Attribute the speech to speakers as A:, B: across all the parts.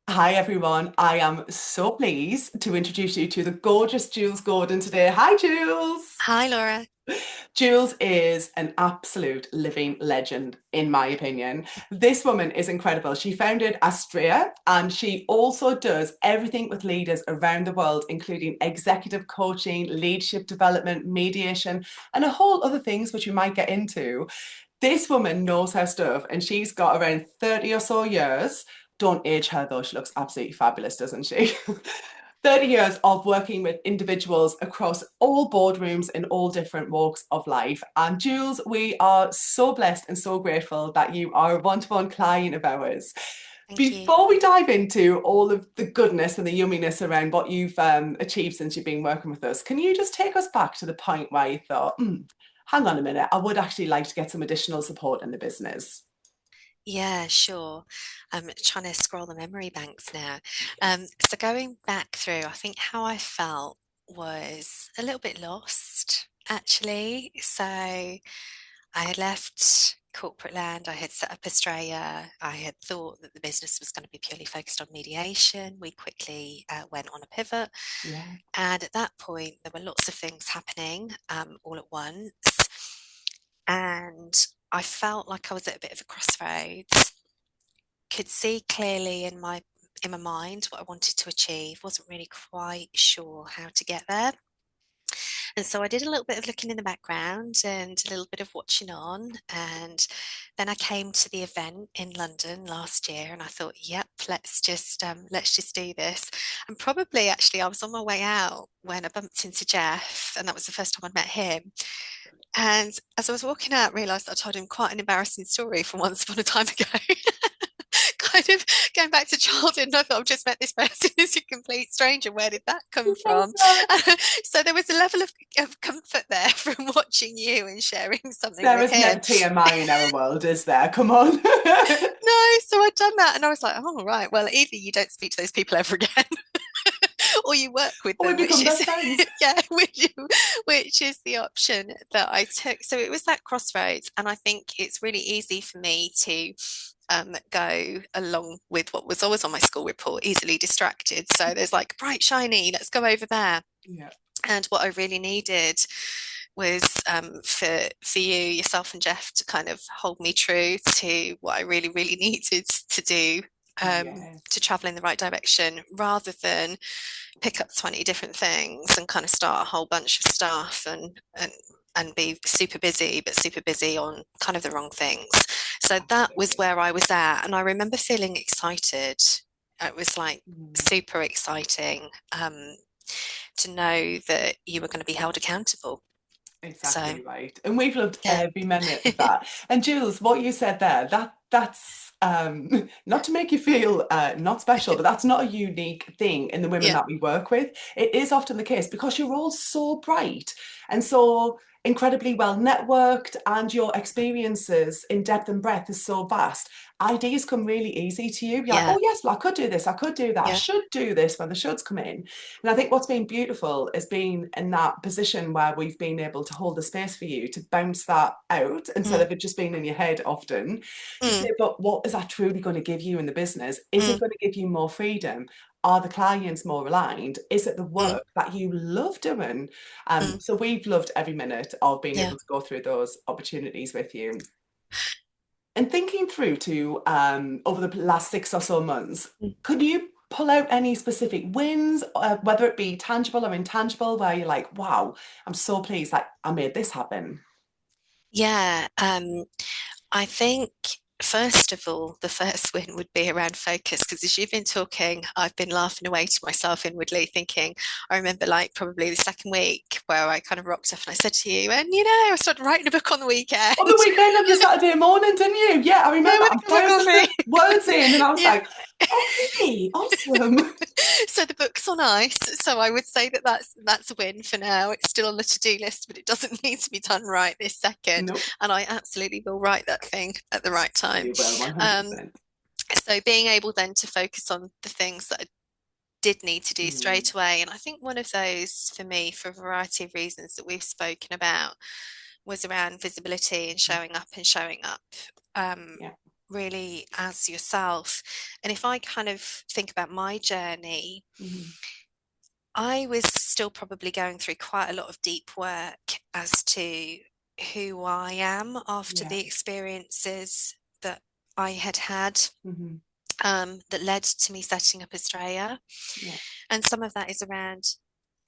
A: Hi everyone, I am so pleased to introduce you to the gorgeous Jules Gordon today. Hi Jules!
B: Hi, Laura.
A: Jules is an absolute living legend, in my opinion. This woman is incredible. She founded Astria and she also does everything with leaders around the world, including executive coaching, leadership development, mediation, and a whole other things which we might get into. This woman knows her stuff and she's got around 30 or so years. Don't age her though, she looks absolutely fabulous, doesn't she? 30 years of working with individuals across all boardrooms in all different walks of life. And Jules, we are so blessed and so grateful that you are a one-to-one client of ours.
B: Thank you.
A: Before we dive into all of the goodness and the yumminess around what you've achieved since you've been working with us, can you just take us back to the point where you thought, hang on a minute, I would actually like to get some additional support in the business?
B: Yeah, sure. I'm trying to scroll the memory banks now. So going back through, I think how I felt was a little bit lost, actually. So I had left corporate land. I had set up Australia. I had thought that the business was going to be purely focused on mediation. We quickly went on a pivot.
A: Yeah.
B: And at that point, there were lots of things happening all at once. And I felt like I was at a bit of a crossroads. Could see clearly in my mind what I wanted to achieve, wasn't really quite sure how to get there. And so I did a little bit of looking in the background and a little bit of watching on. And then I came to the event in London last year and I thought, yep, let's just do this. And probably actually I was on my way out when I bumped into Jeff, and that was the first time I'd met him. And as I was walking out, I realised I told him quite an embarrassing story from once upon a time ago. Kind of going back to childhood, and I thought I've just met this person as a complete stranger. Where did that come from? So there was a level of comfort there from watching you and sharing something
A: There
B: with
A: is no
B: him.
A: TMI in our world, is there? Come on.
B: No, so I'd done that and I was like, oh, right, well, either you don't speak to those people ever again or you work with
A: Or we
B: them, which
A: become
B: is
A: best friends.
B: yeah, which is the option that I took. So it was that crossroads, and I think it's really easy for me to go along with what was always on my school report, easily distracted. So there's like bright, shiny, let's go over there.
A: Yeah.
B: And what I really needed was for you, yourself, and Jeff to kind of hold me true to what I really, really needed to do to
A: Yes.
B: travel in the right direction, rather than pick up 20 different things and kind of start a whole bunch of stuff and be super busy, but super busy on kind of the wrong things. So that was
A: Absolutely.
B: where I was at. And I remember feeling excited. It was like
A: Mm.
B: super exciting to know that you were going to be held accountable. So,
A: Exactly right. And we've loved
B: yeah.
A: every minute of that. And Jules, what you said there, that's not to make you feel not special, but that's not a unique thing in the women
B: Yeah.
A: that we work with. It is often the case because you're all so bright and so incredibly well networked, and your experiences in depth and breadth is so vast. Ideas come really easy to you. You're like,
B: Yeah.
A: oh yes, well, I could do this, I could do that, I
B: Yeah.
A: should do this when the shoulds come in. And I think what's been beautiful is being in that position where we've been able to hold the space for you to bounce that out instead
B: Mm,
A: of it just being in your head often, to say,
B: mm,
A: but what is that truly going to give you in the business? Is it
B: mm,
A: going to give you more freedom? Are the clients more aligned? Is it the
B: mm,
A: work that you love doing?
B: mm.
A: So we've loved every minute of being
B: Yeah.
A: able to go through those opportunities with you. And thinking through to over the last 6 or so months,
B: Mm.
A: could you pull out any specific wins, whether it be tangible or intangible, where you're like, wow, I'm so pleased that I made this happen?
B: Yeah. I think, first of all, the first win would be around focus, because as you've been talking, I've been laughing away to myself inwardly, thinking, I remember like probably the second week where I kind of rocked up and I said to you, and I started writing a book on the weekend.
A: On the weekend of the Saturday morning, didn't you? Yeah, I
B: Yeah,
A: remember.
B: with
A: I
B: a cup of
A: bursted the
B: coffee.
A: words in, and I was
B: Yeah.
A: like, okay, awesome.
B: So the book's on ice. So I would say that that's a win for now. It's still on the to-do list, but it doesn't need to be done right this second.
A: Nope,
B: And I absolutely will write that thing at the right time.
A: you will,
B: Um,
A: 100%.
B: so being able then to focus on the things that I did need to do
A: Mm,
B: straight away. And I think one of those for me, for a variety of reasons that we've spoken about, was around visibility and showing up and showing up. Um,
A: yeah.
B: really as yourself. And if I kind of think about my journey,
A: Mm-hmm.
B: I was still probably going through quite a lot of deep work as to who I am after
A: Yeah.
B: the experiences that I had had,
A: Mm-hmm.
B: that led to me setting up Australia.
A: Yeah.
B: And some of that is around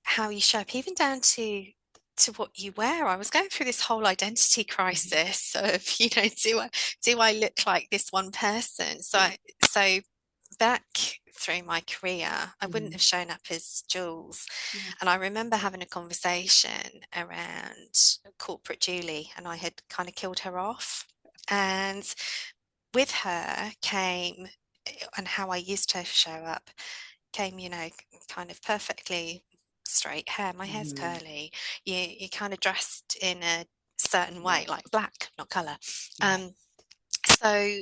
B: how you show up, even down to what you wear. I was going through this whole identity
A: Mm-hmm.
B: crisis of, do I look like this one person?
A: Yeah.
B: So back through my career, I wouldn't
A: Mm-hmm.
B: have shown up as Jules.
A: Yeah.
B: And I remember having a conversation around corporate Julie, and I had kind of killed her off. And with her came, and how I used to show up came, kind of perfectly straight hair. My hair's
A: Mm-hmm.
B: curly. You kind of dressed in a certain
A: Yeah.
B: way, like black, not colour.
A: Yeah.
B: Um, so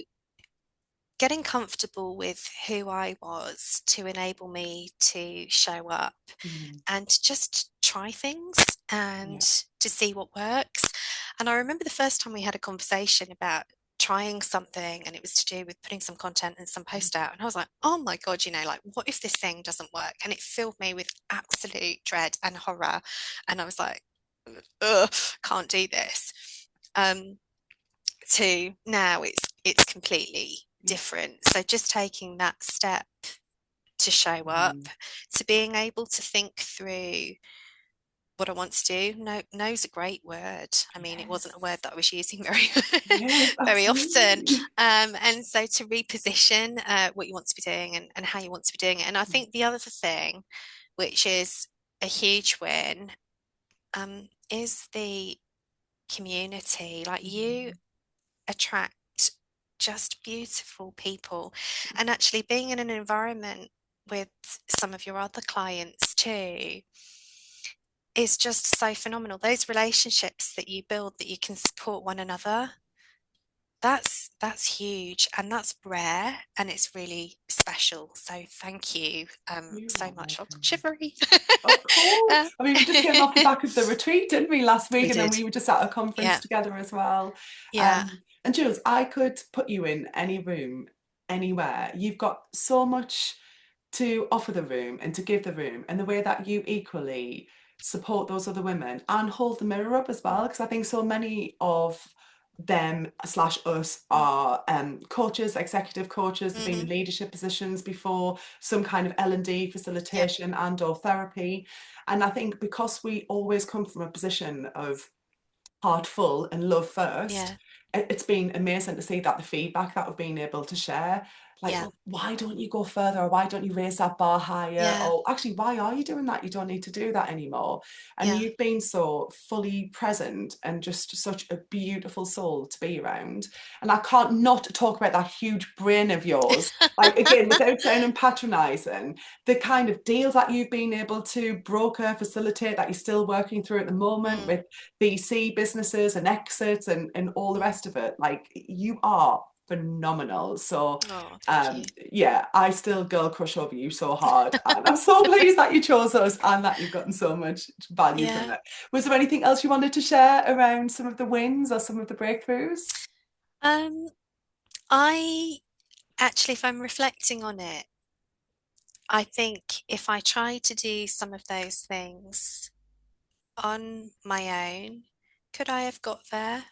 B: getting comfortable with who I was to enable me to show up
A: Mm-hmm.
B: and to just try things and
A: Yeah.
B: to see what works. And I remember the first time we had a conversation about trying something, and it was to do with putting some content and some post out. And I was like, oh my God, like, what if this thing doesn't work? And it filled me with absolute dread and horror. And I was like, ugh, can't do this. Um, to now it's completely
A: Yeah.
B: different. So just taking that step to show up,
A: Mm-hmm.
B: to being able to think through what I want to do. No, no's a great word. I mean, it wasn't a word
A: Yes.
B: that I was using very,
A: Yes,
B: very often.
A: absolutely.
B: And so to reposition what you want to be doing and how you want to be doing it. And I think the other thing, which is a huge win, is the community. Like, you
A: Mm-hmm.
B: attract just beautiful people. And actually being in an environment with some of your other clients too is just so phenomenal. Those relationships that you build, that you can support one another, that's huge, and that's rare, and it's really special. So thank you
A: You
B: so
A: are
B: much. I'm
A: welcome.
B: shivery.
A: Of course.
B: Uh,
A: I mean, we just came off the back of the retreat, didn't we, last
B: we
A: week? And then
B: did.
A: we were just at a conference
B: Yeah.
A: together as well.
B: Yeah.
A: And Jules, I could put you in any room, anywhere. You've got so much to offer the room and to give the room, and the way that you equally support those other women and hold the mirror up as well. Because I think so many of them slash us are coaches, executive coaches, have been
B: Mm-hmm.
A: in leadership positions before, some kind of L&D
B: Yep.
A: facilitation and or therapy. And I think because we always come from a position of heart full and love first,
B: Yeah.
A: it's been amazing to see that the feedback that we've been able to share, like,
B: Yeah.
A: well, why don't you go further, or why don't you raise that bar higher,
B: Yeah.
A: or actually, why are you doing that? You don't need to do that anymore. And
B: Yeah.
A: you've been so fully present and just such a beautiful soul to be around. And I can't not talk about that huge brain of yours, like, again, without sounding patronizing, the kind of deals that you've been able to broker, facilitate, that you're still working through at the moment
B: Mm,
A: with VC businesses and exits and all the
B: mm.
A: rest of it. Like, you are phenomenal. So
B: Oh, thank you.
A: yeah, I still girl crush over you so hard. And I'm so pleased that you chose us and that you've gotten so much value from
B: Yeah.
A: it. Was there anything else you wanted to share around some of the wins or some of the breakthroughs?
B: Um, I actually, if I'm reflecting on it, I think if I tried to do some of those things on my own, could I have got there?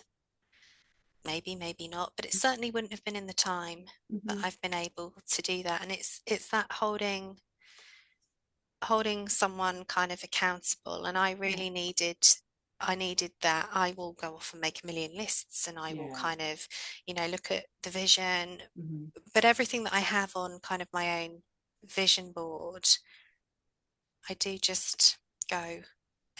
B: Maybe, maybe not, but it certainly wouldn't have been in the time that
A: Mhm.
B: I've been able to do that. And it's that holding someone kind of accountable. And
A: Yeah,
B: I needed that. I will go off and make a million lists, and I will
A: yeah.
B: kind of, look at the vision,
A: Mhm.
B: but everything that I have on kind of my own vision board, I do just go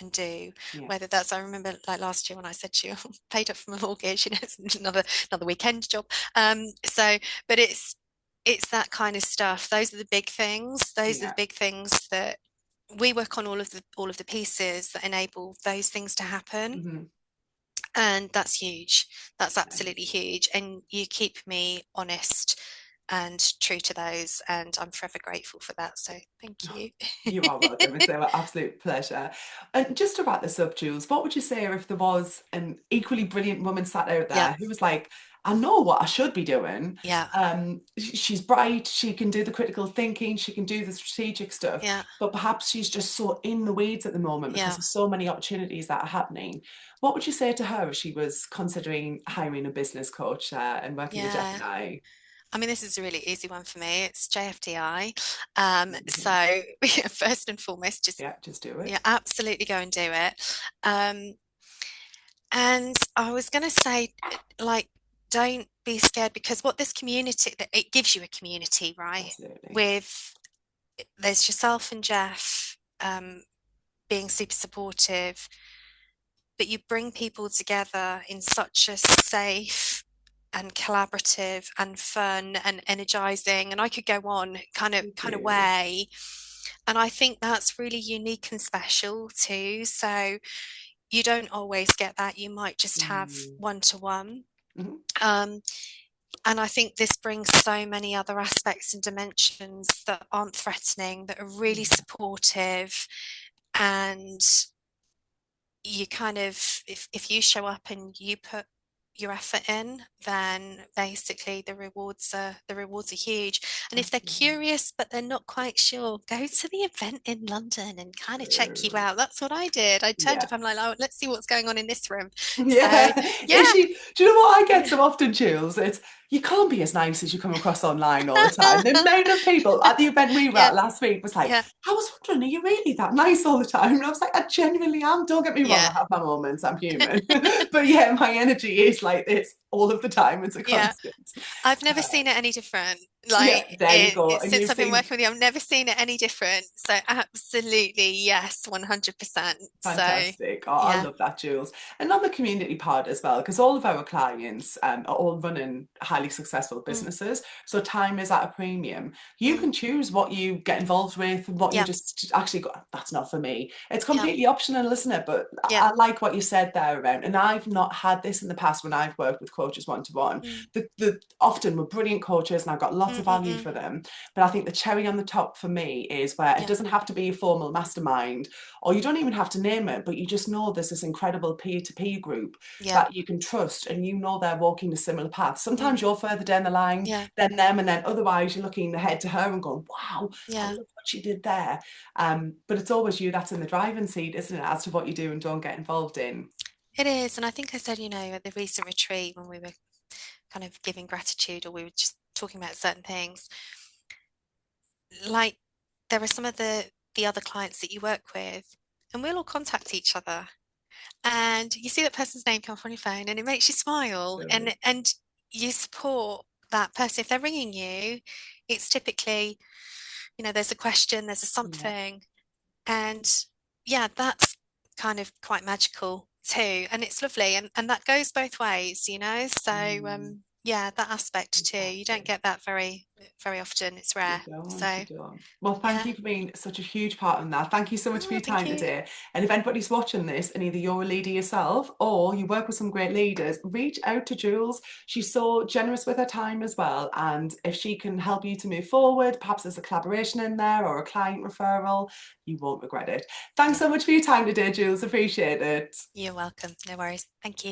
B: and do.
A: Yeah.
B: Whether that's, I remember like last year when I said to you, paid up for my mortgage, it's another weekend job. So, but it's that kind of stuff. Those are the big things. Those are the
A: Yeah.
B: big things that we work on, all of the pieces that enable those things to happen.
A: Mhm.
B: And that's huge. That's absolutely
A: Nice.
B: huge. And you keep me honest and true to those. And I'm forever grateful for that. So thank you.
A: You are welcome. It's an absolute pleasure. And just to wrap this up, Jules, what would you say if there was an equally brilliant woman sat out
B: Yeah.
A: there who was like, I know what I should be doing.
B: Yeah,
A: She's bright, she can do the critical thinking, she can do the strategic stuff,
B: yeah,
A: but perhaps she's just so in the weeds at the moment because
B: yeah,
A: there's so many opportunities that are happening. What would you say to her if she was considering hiring a business coach and working with
B: yeah.
A: JFDI?
B: I mean, this is a really easy one for me. It's JFDI. So first and foremost, just
A: Yeah, just do
B: yeah,
A: it.
B: absolutely go and do it. Um, and I was going to say, like, don't be scared because what this community, it gives you a community, right?
A: Absolutely.
B: With there's yourself and Jeff being super supportive, but you bring people together in such a safe and collaborative and fun and energizing, and I could go on
A: You
B: kind of
A: do.
B: way. And I think that's really unique and special too. So you don't always get that. You might just have
A: Mm.
B: one-to-one.
A: Mhm.
B: Um, and I think this brings so many other aspects and dimensions that aren't threatening, that are really
A: Yeah.
B: supportive. And you kind of, if you show up and you put your effort in, then basically the rewards are huge. And if they're
A: Absolutely.
B: curious but they're not quite sure, go to the event in London and kind of check you
A: True.
B: out. That's what I did. I turned
A: Yeah.
B: up, I'm like, oh, let's see what's going on in this room. So
A: Yeah.
B: yeah,
A: Is she, do you know what I get so often, Jules? It's you can't be as nice as you come across online all the time. The amount of people at the event we were
B: yeah,
A: at last week was like,
B: yeah,
A: I was wondering, are you really that nice all the time? And I was like, I genuinely am. Don't get me wrong,
B: yeah,
A: I have my moments, I'm human. But yeah, my energy is like this all of the time. It's a
B: yeah.
A: constant.
B: I've never
A: Uh,
B: seen it any different.
A: yeah,
B: Like
A: there you go. And
B: since
A: you've
B: I've been
A: seen
B: working with you, I've never seen it any different. So absolutely, yes, 100%. So
A: fantastic. Oh, I
B: yeah.
A: love that, Jules. And on the community part as well, because all of our clients are all running highly successful
B: Mm,
A: businesses. So time is at a premium. You
B: mm,
A: can choose what you get involved with, what you
B: yeah,
A: just actually go, that's not for me. It's
B: yeah,
A: completely optional, isn't it? But
B: yeah.
A: I like what you said there around, and I've not had this in the past when I've worked with coaches one to one.
B: Mm,
A: The often were brilliant coaches and I've got lots
B: mm,
A: of
B: mm,
A: value
B: mm,
A: for them. But I think the cherry on the top for me is where it
B: yeah,
A: doesn't have to be a formal mastermind or you don't even have to name it, but you just know there's this incredible peer-to-peer group
B: yeah,
A: that you can trust and you know they're walking a similar path.
B: mm,
A: Sometimes you're further down the line
B: yeah,
A: than them, and then otherwise you're looking ahead to her and going, wow, I
B: yeah.
A: love what she did there. But it's always you that's in the driving seat, isn't it, as to what you do and don't get involved in.
B: It is. And I think I said, at the recent retreat when we were kind of giving gratitude or we were just talking about certain things, like there are some of the other clients that you work with, and we'll all contact each other. And you see that person's name come up on your phone and it makes you smile
A: Brilliant.
B: and you support that person. If they're ringing you, it's typically, there's a question, there's a
A: Yeah.
B: something, and yeah, that's kind of quite magical too. And it's lovely. And that goes both ways. So
A: Mm,
B: yeah, that aspect too. You don't
A: fantastic.
B: get that very, very often. It's
A: You
B: rare.
A: don't,
B: So
A: you don't. Well, thank
B: yeah.
A: you for being such a huge part in that. Thank you so much for
B: Oh,
A: your
B: thank
A: time
B: you.
A: today. And if anybody's watching this and either you're a leader yourself or you work with some great leaders, reach out to Jules. She's so generous with her time as well. And if she can help you to move forward, perhaps there's a collaboration in there or a client referral, you won't regret it. Thanks
B: Yeah.
A: so much for your time today, Jules. Appreciate it.
B: You're welcome. No worries. Thank you.